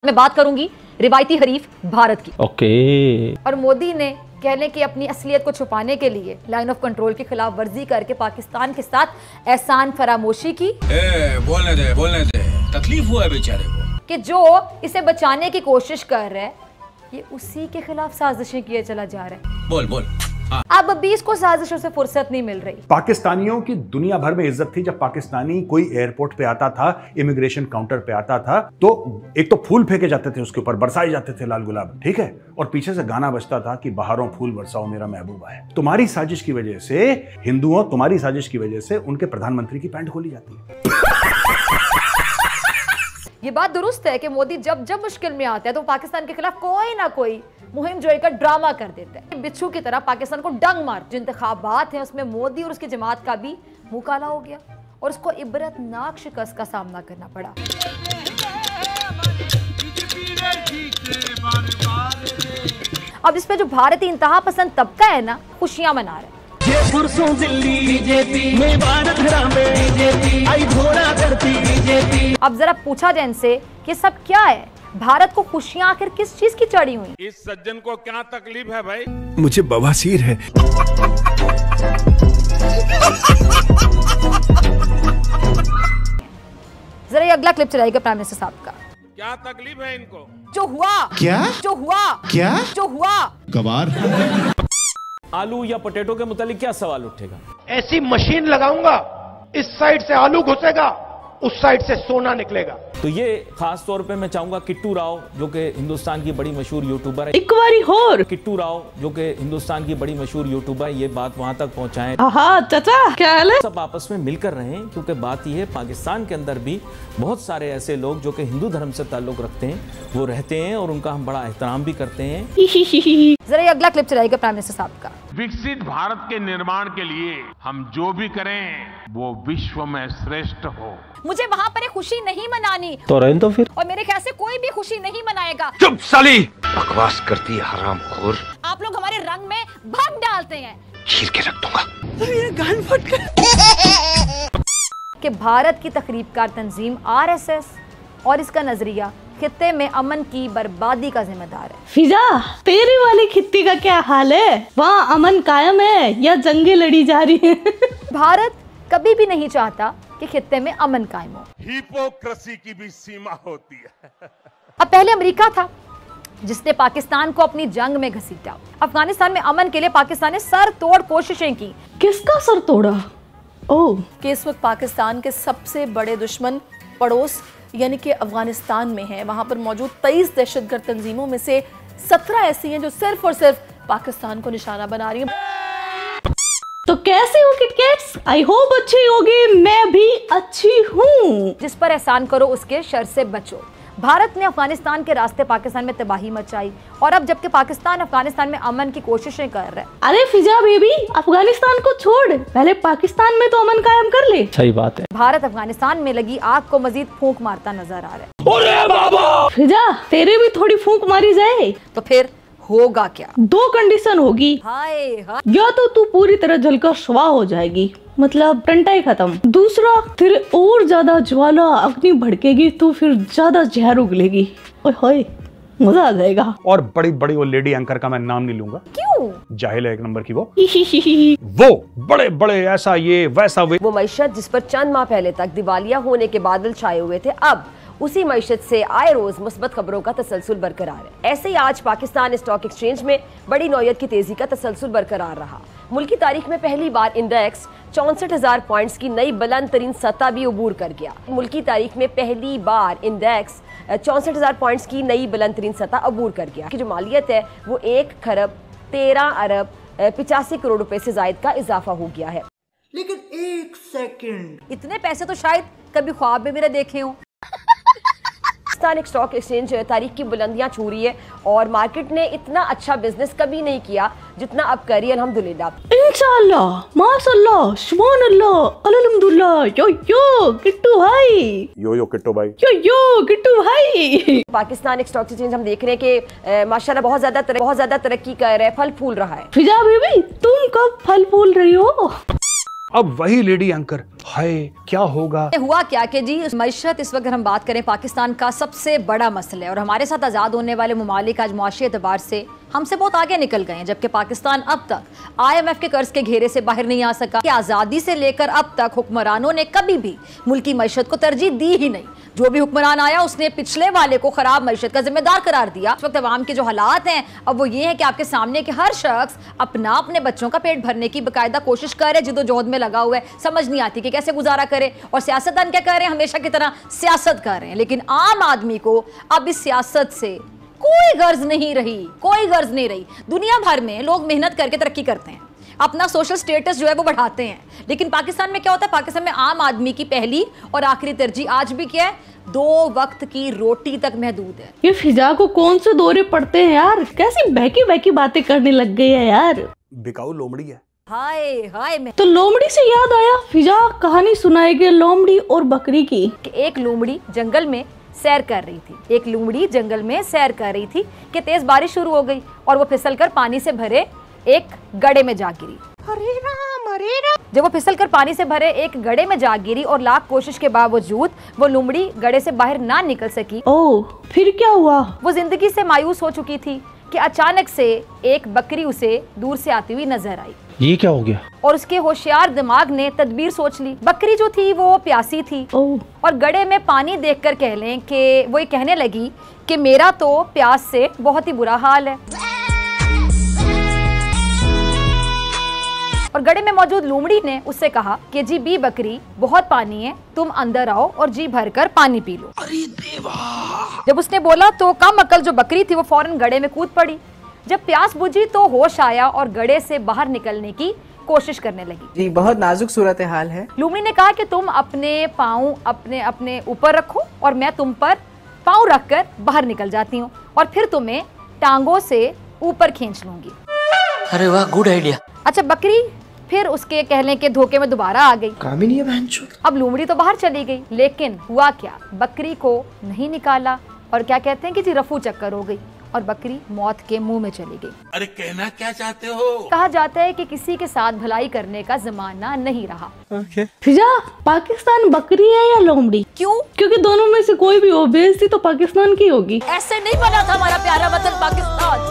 मैं बात करूंगी रिवायती हरीफ भारत की। ओके। और मोदी ने कहने की अपनी असलियत को छुपाने के लिए लाइन ऑफ कंट्रोल की खिलाफ वर्जी करके पाकिस्तान के साथ एहसान फरामोशी की। बोलने दे तकलीफ हुआ है बेचारे को कि जो इसे बचाने की कोशिश कर रहा है ये उसी के खिलाफ साजिशें किए चला जा रहा है। बोल अब भी इसको साजिशों से फुर्सत नहीं मिल रही। पाकिस्तानियों की दुनिया भर में इज्जत थी जब पाकिस्तानी कोई एयरपोर्ट पे आता था, इमिग्रेशन काउंटर पे आता था तो एक तो फूल फेंके जाते थे, उसके ऊपर बरसाए जाते थे लाल गुलाब, ठीक है, और पीछे से गाना बजता था कि बहारों फूल बरसाओ मेरा महबूबा है। तुम्हारी साजिश की वजह से हिंदुओं, तुम्हारी साजिश की वजह से उनके प्रधानमंत्री की पैंट खोली जाती है। ये बात दुरुस्त है कि मोदी जब जब मुश्किल में आता है तो पाकिस्तान के खिलाफ कोई ना कोई मुहिम जोई का ड्रामा कर देता है, बिच्छू की तरह पाकिस्तान को डंग मार। जो इंतखाबात है उसमें मोदी और उसकी जमात का भी मुंह काला हो गया और उसको इबरतनाक शिकस्त का सामना करना पड़ा। अब इस पे जो भारतीय इंतहा पसंद तबका है ना, खुशियां मना रहे हैं। अब जरा पूछा जाए इनसे कि सब क्या है, भारत को खुशियां आखिर किस चीज की चढ़ी हुई? इस सज्जन को क्या तकलीफ है भाई? मुझे बवासीर है। जरा ये अगला क्लिप चलाएगा प्राइम मिनिस्टर साहब का। क्या तकलीफ है इनको? जो हुआ जो हुआ गवार। आलू या पोटैटो के मुतालिक क्या सवाल उठेगा? ऐसी मशीन लगाऊंगा, इस साइड से आलू घुसेगा, उस साइड से सोना निकलेगा। तो ये खास तौर पे मैं चाहूंगा किट्टू राव जो कि हिंदुस्तान की बड़ी मशहूर यूट्यूबर है, एक बारी और किट्टू राव जो कि हिंदुस्तान की बड़ी मशहूर यूट्यूबर है, ये बात वहां तक पहुंचाएं। चाचा क्या हाल है? सब आपस में मिलकर रहें, क्योंकि बात यह है पाकिस्तान के अंदर भी बहुत सारे ऐसे लोग जो कि हिंदू धर्म से ताल्लुक रखते हैं, वो रहते हैं और उनका हम बड़ा एहतराम भी करते हैं। जरा ये अगला क्लिप चलाएगा प्राइम मिनिस्टर साहब का। विकसित भारत के निर्माण के लिए हम जो भी करें वो विश्व में श्रेष्ठ हो। मुझे वहाँ पर एक खुशी नहीं मनानी तो रहने दो फिर। और मेरे ख्याल से कोई भी खुशी नहीं मनाएगा। चुप साली, बकवास करती है हरामखोर। आप लोग हमारे रंग में भंग डालते हैं, चीर के रख दूंगा। ये गान फट गया। कि भारत की तखरीबकार तंजीम आरएसएस और इसका नजरिया खित्ते में अमन की बर्बादी का जिम्मेदार है। फिजा, तेरी वाली खित्ती का क्या हाल है? वहाँ अमन कायम है या जंगे लड़ी जा रही है? भारत कभी भी नहीं चाहता कि खित्ते में अमन कायम हो। हिपोक्रेसी की भी सीमा होती है। अब पहले अमेरिका था जिसने पाकिस्तान को अपनी जंग में घसीटा। अफगानिस्तान में अमन के लिए पाकिस्तान ने सर तोड़ कोशिशें की। किसका सर तोड़ा? ओह, कि इस वक्त पाकिस्तान के सबसे बड़े दुश्मन पड़ोस यानी कि अफगानिस्तान में है। वहां पर मौजूद 23 दहशतगर्द तंजीमों में से 17 ऐसी हैं जो सिर्फ और सिर्फ पाकिस्तान को निशाना बना रही हैं। तो कैसे हो किटकैट्स? आई होप अच्छी होगी, मैं भी अच्छी हूँ। जिस पर एहसान करो उसके शर से बचो। भारत ने अफगानिस्तान के रास्ते पाकिस्तान में तबाही मचाई और अब जबकि पाकिस्तान अफगानिस्तान में अमन की कोशिशें कर रहा है। अरे फिजा बेबी, अफगानिस्तान को छोड़, पहले पाकिस्तान में तो अमन कायम कर ले। सही बात है। भारत अफगानिस्तान में लगी आग को मजीद फूंक मारता नजर आ रहा है। अरे बाबा! फिजा, तेरे भी थोड़ी फूंक मारी जाए तो फिर होगा क्या? 2 कंडीशन होगी। हाय या तो तू पूरी तरह जलकर स्वाह हो जाएगी, मतलब टंटाई खत्म। दूसरा, फिर और ज्यादा ज्वाला अग्नि भड़केगी, तो फिर ज्यादा जहर उगलेगी। ओए होए, मजा आ जाएगा। और बड़ी बड़ी वो लेडी एंकर का मैं नाम नहीं लूंगा। क्यों? जाहिल है एक नंबर की वो बड़े बड़े ऐसा ये वैसा वो मईशत जिस पर चंद माह पहले तक दिवालिया होने के बादल छाए हुए थे, अब उसी मईशत से आए रोज मुस्बत खबरों का तसलसल बरकरार है। ऐसे ही आज पाकिस्तान स्टॉक एक्सचेंज में बड़ी नौयत की तेजी का तसलसल बरकरार रहा। मुल्क की तारीख में पहली बार इंडेक्स 64,000 पॉइंट्स की नई बुलंद तरीन सतह भी अबूर कर गया। मुल्क की तारीख में पहली बार इंडेक्स 64,000 पॉइंट्स की नई बुलंद तरीन सतह अबूर कर गया। कि जो मालियत है वो 1 खरब 13 अरब 85 करोड़ रुपए से जायद का इजाफा हो गया है। लेकिन एक सेकंड, इतने पैसे तो शायद कभी ख्वाब में मेरे देखे हों। पाकिस्तान स्टॉक एक्सचेंज तारीख की बुलंदियां छू रही है और मार्केट ने इतना अच्छा बिजनेस कभी नहीं किया जितना अब कर रही है, अल्हम्दुलिल्लाह। इंशाअल्लाह, माशाअल्लाह, सुभान अल्लाह, अल्हम्दुलिल्लाह। यो किट्टू भाई, यो किट्टू भाई, यो किट्टू भाई। पाकिस्तान स्टॉक एक्सचेंज हम देख रहे हैं कि माशाल्लाह बहुत ज्यादा तरक्की कर रहा है, फल फूल रहा है। फिजा बेबी, तुम कब फल फूल रही हो? अब वही लेडी एंकर, हाय क्या होगा। हुआ क्या कि जी मईशत इस वक्त हम बात करें पाकिस्तान का सबसे बड़ा मसला है और हमारे साथ आज़ाद होने वाले ममालिक आज मुआशी एतबार से हमसे बहुत आगे निकल गए हैं, जबकि पाकिस्तान अब तक IMF के कर्ज के घेरे से बाहर नहीं आ सका। कि आज़ादी से लेकर अब तक हुक्मरानों ने कभी भी मुल्की मईशत को तरजीह दी ही नहीं। जो भी हुक्मरान आया उसने पिछले वाले को खराब मईशत का जिम्मेदार करार दिया। इस वक्त अवाम के जो हालात हैं अब वो ये है कि आपके सामने कि हर शख्स अपने बच्चों का पेट भरने की बाकायदा कोशिश कर रहे, जिद्दोजहद में लगा हुआ है। समझ नहीं आती कि कैसे गुजारा करे। और सियासतदान क्या कर रहे हैं, हमेशा की तरह सियासत कर रहे हैं, लेकिन आम आदमी को अब इस सियासत से कोई गर्ज नहीं रही, कोई गर्ज नहीं रही। दुनिया भर में लोग मेहनत करके तरक्की करते हैं, अपना सोशल स्टेटस जो है वो बढ़ाते हैं, लेकिन पाकिस्तान में क्या होता है, पाकिस्तान में आम आदमी की पहली और आखिरी तरजीह आज भी क्या है, 2 वक्त की रोटी तक महदूद है। ये फिजा को कौन से दौरे पड़ते हैं यार, कैसी बहकी बहकी बातें करने लग गई है यार। बिकाऊ लोमड़ी है। हाय हाय मैं तो लोमड़ी से याद आया, फिजा कहानी सुनाएगी लोमड़ी और बकरी की। एक लोमड़ी जंगल में सैर कर रही थी। एक लोमड़ी जंगल में सैर कर रही थी कि तेज बारिश शुरू हो गई और वो फिसलकर पानी से भरे एक गड्ढे में जा गिरी। अरे राम, अरे राम। जब वो फिसलकर पानी से भरे एक गड्ढे में जा गिरी और लाख कोशिश के बावजूद वो लोमड़ी गड्ढे से बाहर ना निकल सकी। ओह, फिर क्या हुआ? वो जिंदगी से मायूस हो चुकी थी कि अचानक से एक बकरी उसे दूर से आती हुई नजर आई। ये क्या हो गया? और उसके होशियार दिमाग ने तदबीर सोच ली। बकरी जो थी वो प्यासी थी और गड्ढे में पानी देखकर कह लें कि वो ये कहने लगी कि मेरा तो प्यास से बहुत ही बुरा हाल है। और गड्ढे में मौजूद लोमड़ी ने उससे कहा कि जी बी बकरी, बहुत पानी है, तुम अंदर आओ और जी भरकर पानी पी लो। अरे देवा। जब उसने बोला तो कम अकल जो बकरी थी वो फौरन गड्ढे में कूद पड़ी। जब प्यास बुझी तो होश आया और गड्ढे से बाहर निकलने की कोशिश करने लगी। जी बहुत नाजुक सूरत हाल है। लोमड़ी ने कहा कि तुम अपने पाँव अपने ऊपर रखो और मैं तुम पर पाँव रखकर बाहर निकल जाती हूँ और फिर तुम्हें टांगों से ऊपर खींच लूंगी। अरे वाह, गुड आइडिया। अच्छा, बकरी फिर उसके कहने के धोखे में दोबारा आ गई। काम ही नहीं है बहनचोद। अब लोमड़ी तो बाहर चली गई, लेकिन हुआ क्या, बकरी को नहीं निकाला और क्या कहते हैं कि जी रफू चक्कर हो गई और बकरी मौत के मुंह में चली गई। अरे कहना क्या चाहते हो? कहा जाता है कि किसी के साथ भलाई करने का जमाना नहीं रहा। फिजा, पाकिस्तान बकरी है या लोमड़ी? क्यों? क्योंकि दोनों में से कोई भी हो, बेइज्जती तो पाकिस्तान की होगी। ऐसे नहीं बना था हमारा प्यारा वतन पाकिस्तान।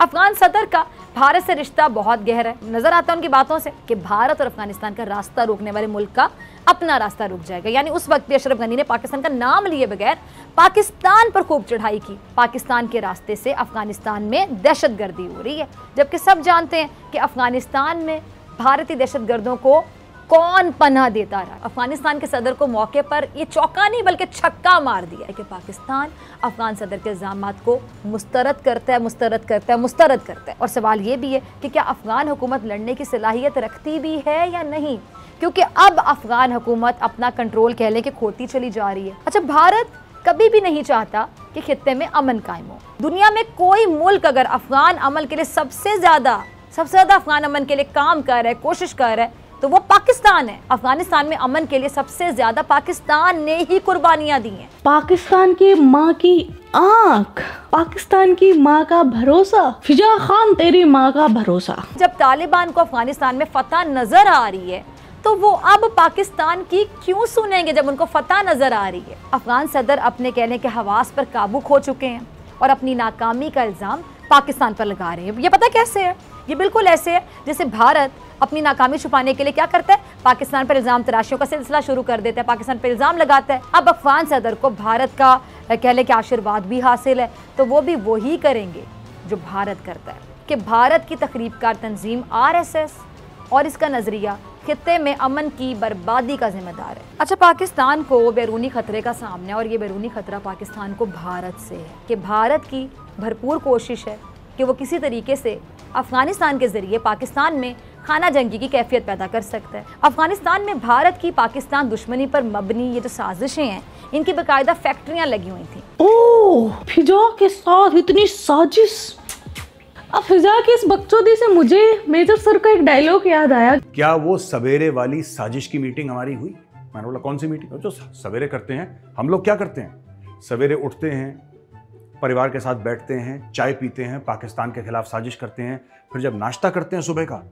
अफगान सदर का भारत से रिश्ता बहुत गहरा है। नजर आता है उनकी बातों से कि भारत और अफगानिस्तान का रास्ता रोकने वाले मुल्क का अपना रास्ता रुक जाएगा। यानी उस वक्त भी अशरफ गनी ने पाकिस्तान का नाम लिए बगैर पाकिस्तान पर खूब चढ़ाई की। पाकिस्तान के रास्ते से अफगानिस्तान में दहशतगर्दी हो रही है, जबकि सब जानते हैं कि अफगानिस्तान में भारतीय दहशतगर्दों को कौन पनाह देता रहा। अफगानिस्तान के सदर को मौके पर ये चौका नहीं बल्कि छक्का मार दिया कि पाकिस्तान अफगान सदर के इल्जामात को मुस्तरद करता है। और सवाल ये भी है कि क्या अफगान हुकूमत लड़ने की सलाहियत रखती भी है या नहीं, क्योंकि अब अफगान हुकूमत अपना कंट्रोल कह लें कि खोती चली जा रही है। अच्छा, भारत कभी भी नहीं चाहता कि खित्ते में अमन कायम हो। दुनिया में कोई मुल्क अगर अफगान अमन के लिए सबसे ज्यादा अफगान अमन के लिए काम कर रहा है, कोशिश कर रहा है, तो वो पाकिस्तान है। अफगानिस्तान में अमन के लिए सबसे ज्यादा पाकिस्तान ने ही कुर्बानियां दी हैं। पाकिस्तान की माँ की आँख, पाकिस्तान की माँ का भरोसा, फिजा खान तेरी माँ का भरोसा। जब तालिबान को अफगानिस्तान में फतह नजर आ रही है तो वो अब पाकिस्तान की क्यों सुनेंगे जब उनको फतह नजर आ रही है। अफगान सदर अपने कहने के हवास पर काबू खो चुके हैं और अपनी नाकामी का इल्जाम पाकिस्तान पर लगा रहे हैं। ये पता कैसे है? ये बिल्कुल ऐसे है जैसे भारत अपनी नाकामी छुपाने के लिए क्या करता है, पाकिस्तान पर इल्जाम तराशियों का सिलसिला शुरू कर देता है, पाकिस्तान पर इल्जाम लगाता है। अब अफगान सदर को भारत का कह ले कि आशीर्वाद भी हासिल है, तो वो भी वही करेंगे जो भारत करता है कि भारत की तखरीबकार तंजीम RSS और इसका नजरिया खित्ते में अमन की बर्बादी का जिम्मेदार है। अच्छा, पाकिस्तान को बैरूनी खतरे का सामना है और ये बैरूनी खतरा पाकिस्तान को भारत से है कि भारत की भरपूर कोशिश है कि वो किसी तरीके से अफगानिस्तान के जरिए पाकिस्तान में खाना जंगी की कैफियत पैदा कर सकता है। अफगानिस्तान में भारत की पाकिस्तान दुश्मनी पर मबनी ये जो साजिशें हैं, इनकी बाकायदा फैक्ट्रियां लगी हुई थी। ओह, फिजा के साथ इतनी साजिश। अब फिजा की इस बकचोदी से मुझे मेजर सर का एक डायलॉग याद आया। क्या वो सवेरे वाली साजिश की मीटिंग हमारी हुई? मैंने बोला कौन सी मीटिंग? जो सवेरे करते हैं हम लोग। क्या करते हैं? सवेरे उठते हैं, परिवार के साथ बैठते हैं, चाय पीते हैं, पाकिस्तान के खिलाफ साजिश करते हैं, फिर जब नाश्ता करते हैं सुबह का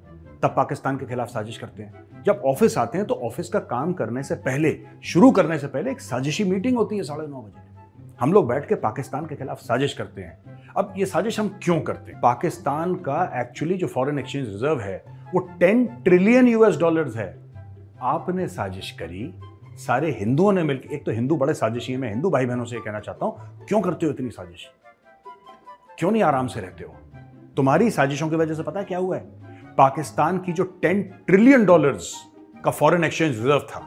तब पाकिस्तान के खिलाफ साजिश करते हैं। जब ऑफिस आते हैं तो ऑफिस का काम करने से पहले, शुरू करने से पहले एक साजिशी मीटिंग होती है 9:30 बजे। हम लोग बैठ के पाकिस्तान के खिलाफ साजिश करते हैं। अब ये साजिश हम क्यों करते हैं? पाकिस्तान का एक्चुअली जो फॉरेन एक्सचेंज रिजर्व है वो 10 ट्रिलियन US डॉलर्स है। आपने साजिश करी, सारे हिंदुओं ने मिलकर, एक तो हिंदू बड़े साजिशी हैं, मैं हिंदू भाई बहनों से कहना चाहता हूं, क्यों करते हो इतनी साजिश? क्यों नहीं आराम से रहते हो? तुम्हारी साजिशों की वजह से पता है क्या हुआ है? पाकिस्तान की जो 10 ट्रिलियन डॉलर्स का फॉरेन एक्सचेंज रिजर्व था,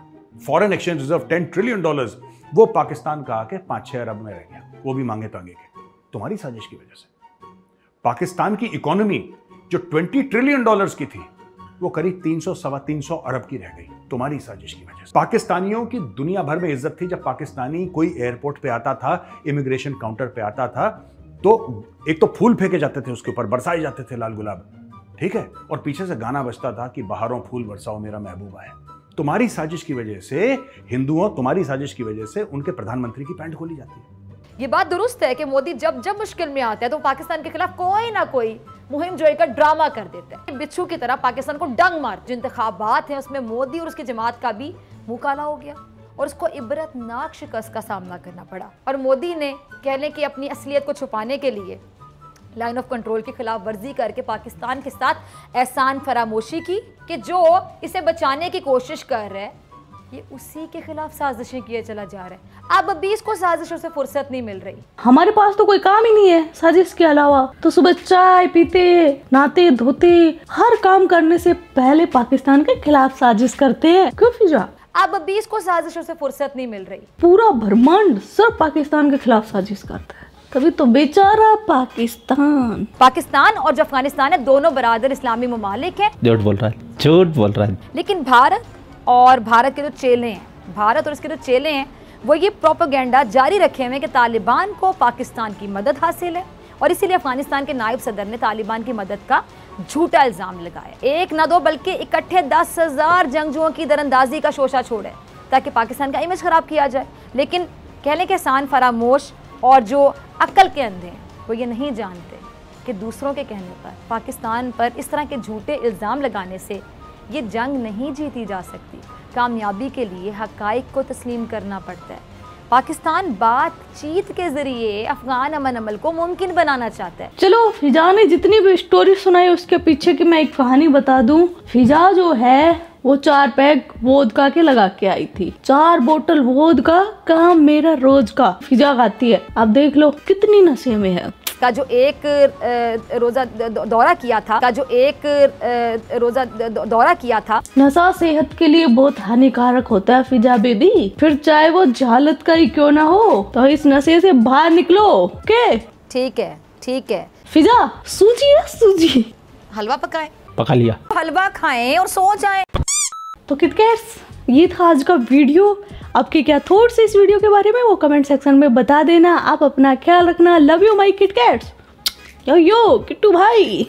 foreign exchange reserve 10 trillion dollars, वो पाकिस्तान का आके 5-6 अरब में रह गया, वो भी मांगे तांगे के, तुम्हारी साजिश की वजह से। पाकिस्तान की इकोनॉमी जो 20 ट्रिलियन डॉलर्स की थी वो करीब 300-325 अरब की रह गई, तुम्हारी साजिश की वजह से। पाकिस्तानियों की दुनिया भर में इज्जत थी जब पाकिस्तानी कोई एयरपोर्ट पे आता था, इमिग्रेशन काउंटर पे आता था, तो एक तो फूल फेंके जाते थे उसके ऊपर, बरसाए जाते थे लाल गुलाब, ठीक है, और पीछे से गाना बजता था कि बहारों फूल बरसाओ मेरा महबूबा है। तुम्हारी साजिश की वजह से हिंदुओं, तुम्हारी साजिश की वजह से उनके प्रधानमंत्री की पैंट खोली जाती है। ये बात दुरुस्त है कि मोदी जब जब मुश्किल में आता है तो पाकिस्तान के खिलाफ कोई ना कोई मुहिम जोई का ड्रामा कर देता है। बिच्छू की तरह पाकिस्तान को डंग मार। जो इंतखाबात हैं उसमें मोदी और उसकी जमात का भी मुंह काला हो गया और उसको इबरतनाक शिकस्त का सामना करना पड़ा। और मोदी ने कहने की अपनी असलियत को छुपाने के लिए लाइन ऑफ कंट्रोल की खिलाफ वर्जी करके पाकिस्तान के साथ एहसान फरामोशी की कि जो इसे बचाने की कोशिश कर रहा है ये उसी के खिलाफ साजिशें किए चला जा रहा है। अब भी इसको साजिशों से फुर्सत नहीं मिल रही। हमारे पास तो कोई काम ही नहीं है साजिश के अलावा, तो सुबह चाय पीते, नहाते धोते, हर काम करने से पहले पाकिस्तान के खिलाफ साजिश करते हैं। क्यों फिजा? अब भी इसको साजिशों से फुर्सत नहीं मिल रही। पूरा ब्रह्मांड सिर्फ पाकिस्तान के खिलाफ साजिश करता है, तभी तो बेचारा पाकिस्तान और जो अफगानिस्तान है दोनों बरादर इस्लामी ममालिक हैं। झूठ बोल रहा है, झूठ बोल रहा है। लेकिन भारत और के जो चेले हैं, भारत और इसके जो चेले हैं, वो ये प्रोपेगेंडा जारी रखे हुए हैं कि तालिबान को पाकिस्तान की मदद हासिल है और इसीलिए अफगानिस्तान के नायब सदर ने तालिबान की मदद का झूठा इल्जाम लगाया। एक ना दो बल्कि इकट्ठे 10,000 जंगजुओं की दरअंदाजी का शोशा छोड़े ताकि पाकिस्तान का इमेज खराब किया जाए। लेकिन कहने के एहसान फरामोश और जो अक्ल के अंधे हैं वो ये नहीं जानते कि दूसरों के कहने पर पाकिस्तान पर इस तरह के झूठे इल्ज़ाम लगाने से ये जंग नहीं जीती जा सकती। कामयाबी के लिए हक़ाइक़ को तस्लीम करना पड़ता है। पाकिस्तान बातचीत के जरिए अफगान अमन अमल को मुमकिन बनाना चाहता है। चलो फिजा ने जितनी भी स्टोरी सुनाई उसके पीछे की मैं एक कहानी बता दूं। फिजा जो है वो 4 पैक वोदका के लगा के आई थी। 4 बोतल वोदका काम मेरा रोज का फिजा खाती है। अब देख लो कितनी नशे में है। का जो एक रोजा दौरा किया था नशा सेहत के लिए बहुत हानिकारक होता है फिजा बेबी। फिर चाहे वो जहालत का ही क्यों ना हो, तो इस नशे से बाहर निकलो। के ठीक है फिजा, सूजी हलवा पकाएं, पका लिया, हलवा खाएं और सो जाएं। तो किटकैट्स, ये था आज का वीडियो। आपके क्या थॉट्स इस वीडियो के बारे में वो कमेंट सेक्शन में बता देना। आप अपना ख्याल रखना। Love you my KitKats. Yo Kittu भाई।